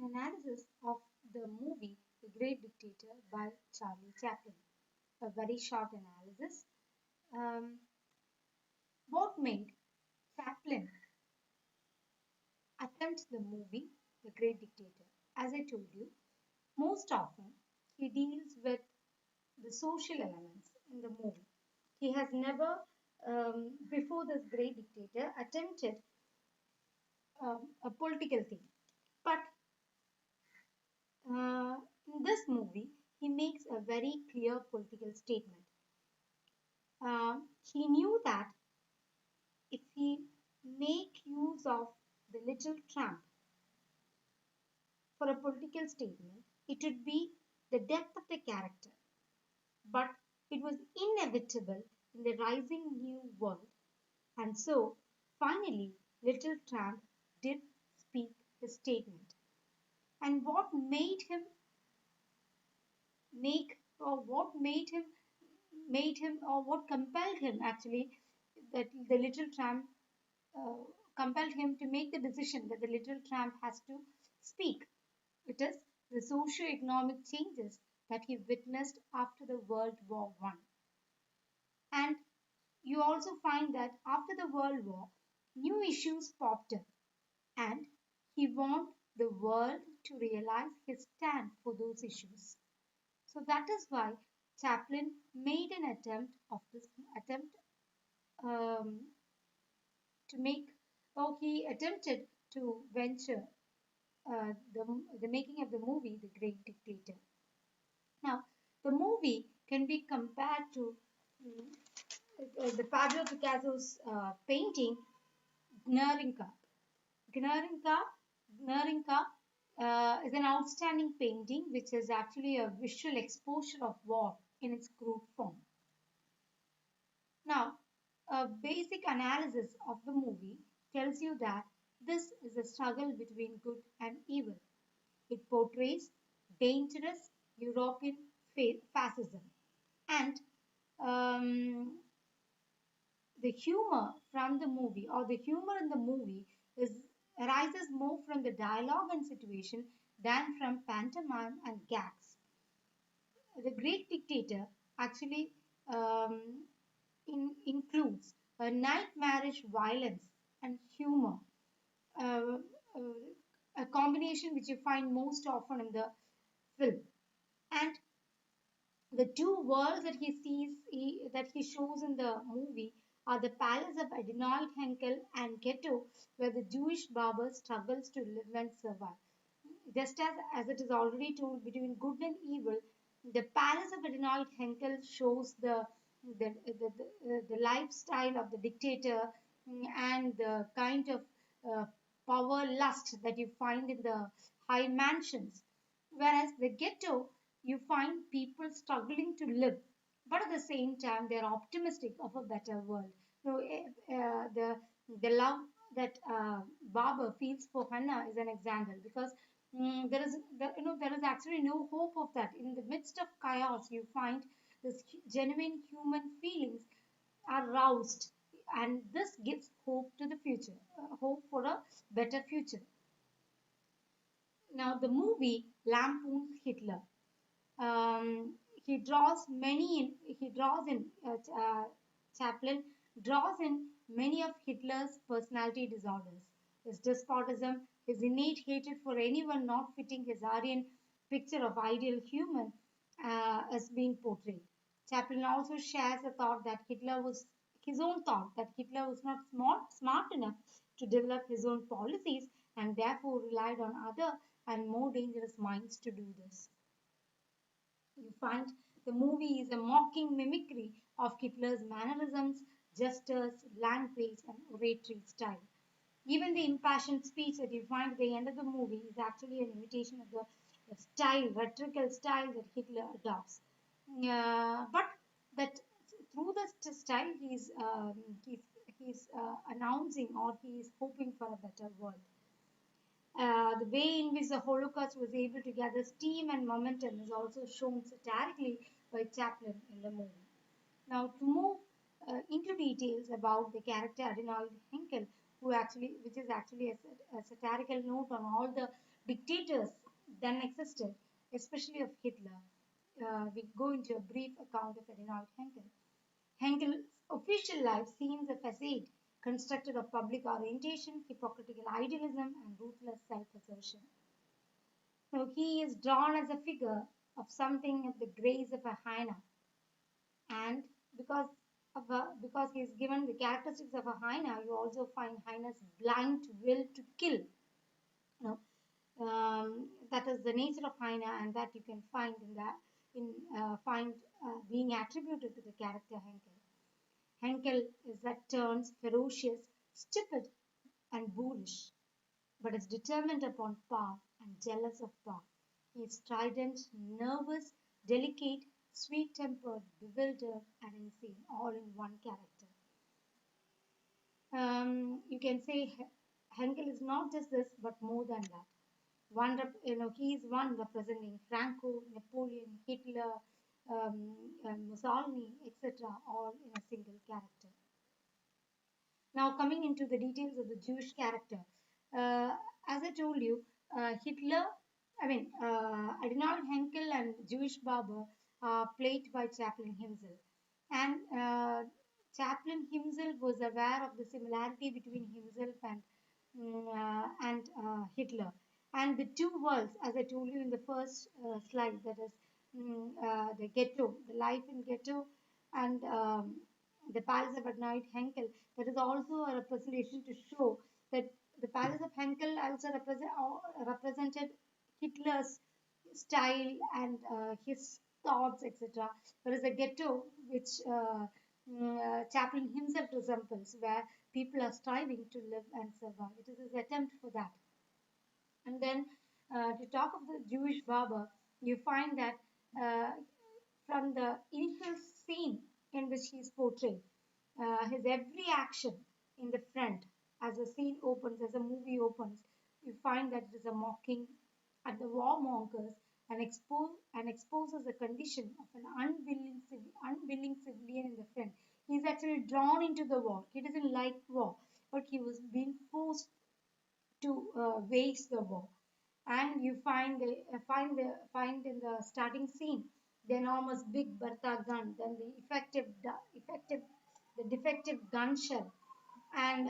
analysis of the movie The Great Dictator by Charlie Chaplin. A very short analysis. Um, what made Chaplin attempt the movie The Great Dictator? As I told you, most often he deals with the social elements in the movie. He has never, before this Great Dictator, attempted a political thing. But uh, in this movie, he makes a very clear political statement. He knew that if he make use of the little tramp for a political statement, it would be the death of the character. But it was inevitable in the rising new world, and so finally, Little Tramp did speak the statement. And make what made him or what compelled him actually that the little tramp uh, compelled him to make the decision that the little tramp has to speak. It is the socio-economic changes that he witnessed after the World War One. And you also find that after the World War, new issues popped up, and he wanted the world to realize his stand for those issues. So that is why Chaplin made an attempt um, to make, or he attempted to venture the making of the movie The Great Dictator. Now, the movie can be compared to the Pablo Picasso's painting Guernica. Guernica, Guernica is an outstanding painting which is actually a visual exposure of war in its crude form. Now, a basic analysis of the movie tells you that this is a struggle between good and evil. It portrays dangerous European fascism. And um, the humor from the movie, or the humor in the movie, is arises more from the dialogue and situation than from pantomime and gags. The Great Dictator actually um, includes a nightmarish violence and humor, uh, a combination which you find most often in the film. And the two worlds that that he shows in the movie are the palace of Adonald Henkel and ghetto, where the Jewish barber struggles to live and survive. Just as it is already told, between good and evil, the palace of Adonald Henkel shows the lifestyle of the dictator, and the kind of uh, power lust that you find in the high mansions. Whereas the ghetto, you find people struggling to live, but at the same time, they're optimistic of a better world. So, the love that Barber feels for Hannah is an example because there is actually no hope of that. In the midst of chaos, you find this genuine human feelings are roused, and this gives hope to the future, hope for a better future. Now, the movie lampoons Hitler. He draws many in, he draws in Chaplin draws in many of Hitler's personality disorders. His despotism, his innate hatred for anyone not fitting his Aryan picture of ideal human is being portrayed. Chaplin also shares a thought that Hitler was his own thought that Hitler was not smart enough to develop his own policies and therefore relied on other and more dangerous minds to do this. You find the movie is a mocking mimicry of Hitler's mannerisms, gestures, language, and oratory style. Even the impassioned speech that you find at the end of the movie is actually an imitation of the style, rhetorical style that Hitler adopts. But that through the style, he's announcing or he is hoping for a better world. The way in which the Holocaust was able to gather steam and momentum is also shown satirically by Chaplin in the movie. Now, to move into details about the character Adonald Henkel, which is actually a satirical note on all the dictators then existed, especially of Hitler. We go into a brief account of Adolf Henkel. Henkel's official life seems a facade constructed of public orientation, hypocritical idealism, and ruthless self-assertion. So he is drawn as a figure of something of the grace of a hyena, and because because he is given the characteristics of a hyena, you also find hyena's blind will to kill. You that is the nature of hyena, and that you can find in that in find being attributed to the character Henkel. Henkel is at turns ferocious, stupid, and bullish, but is determined upon power and jealous of power. He is strident, nervous, delicate, sweet tempered, bewildered, and insane, all in one character. You can say Henkel is not just this, but more than that. He is one representing Franco, Napoleon, Hitler, Mussolini, etc., all in a single character. Now, coming into the details of the Jewish character, as I told you, Hitler, Adolf Henkel and Jewish Barber are played by Chaplin himself. And Chaplin himself was aware of the similarity between himself and Hitler. And the two worlds, as I told you in the first slide, that is the ghetto, the life in ghetto, and the Palace of Adnoid Henkel, that is also a representation to show that the Palace of Henkel also represented Hitler's style and his thoughts, etc. Whereas the ghetto, which Chaplin himself resembles, where people are striving to live and survive. It is his attempt for that. And then to talk of the Jewish barber, you find that uh, from the initial scene in which he is portrayed, his every action in the front, as the scene opens, as the movie opens, you find that it is a mocking at the warmongers and exposes the condition of an unwilling civilian in the front. He is actually drawn into the war. He doesn't like war, but he was being forced to wage the war. And you find in the starting scene the enormous big Bertha gun, then the the defective gun shell, and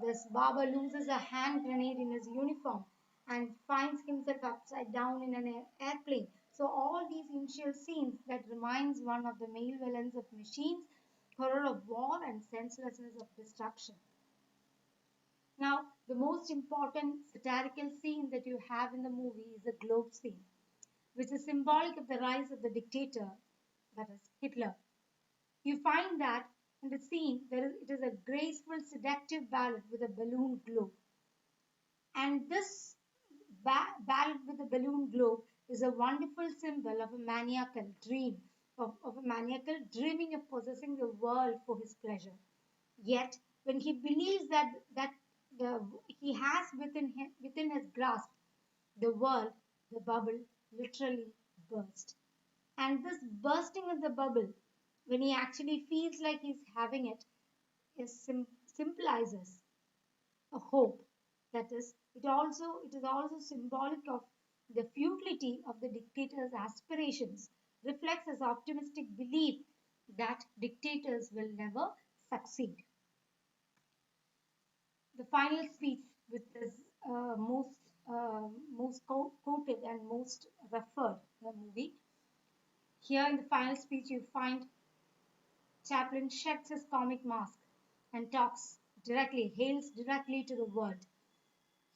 this barber loses a hand grenade in his uniform and finds himself upside down in an airplane. So all these initial scenes that reminds one of the male villains of machines, horror of war, and senselessness of destruction. Now, the most important satirical scene that you have in the movie is the globe scene, which is symbolic of the rise of the dictator, that is Hitler. You find that in the scene it is a graceful, seductive ballad with a balloon globe. And this ballad with the balloon globe is a wonderful symbol of a maniacal dream, of a maniacal dreaming of possessing the world for his pleasure. Yet, when he believes that he has within his grasp the world, the bubble literally burst. And this bursting of the bubble, when he actually feels like he's having it, symbolizes a hope. That is, it is also symbolic of the futility of the dictator's aspirations, reflects his optimistic belief that dictators will never succeed. The final speech, which is quoted and most referred in the movie. Here in the final speech, you find Chaplin sheds his comic mask and hails directly to the world.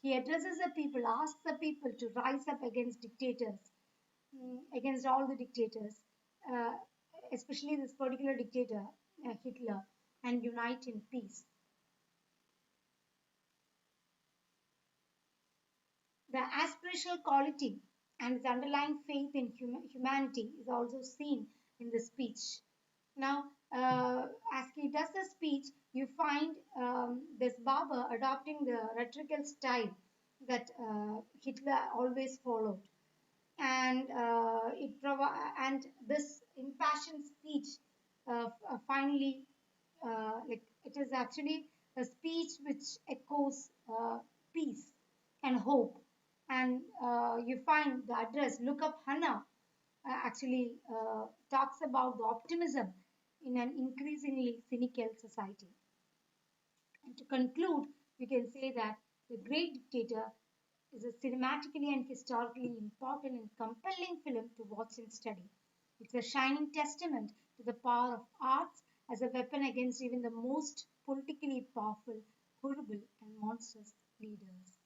He addresses the people, asks the people to rise up against dictators, against all the dictators, uh, especially this particular dictator, Hitler, and unite in peace. The aspirational quality and its underlying faith in humanity is also seen in the speech. Now, as he does the speech, you find this barber adopting the rhetorical style that Hitler always followed, and and this impassioned speech finally, like it is actually a speech which echoes peace and hope, And you find the address, Look Up Hannah, actually talks about the optimism in an increasingly cynical society. And to conclude, we can say that The Great Dictator is a cinematically and historically important and compelling film to watch and study. It's a shining testament to the power of arts as a weapon against even the most politically powerful, horrible, and monstrous leaders.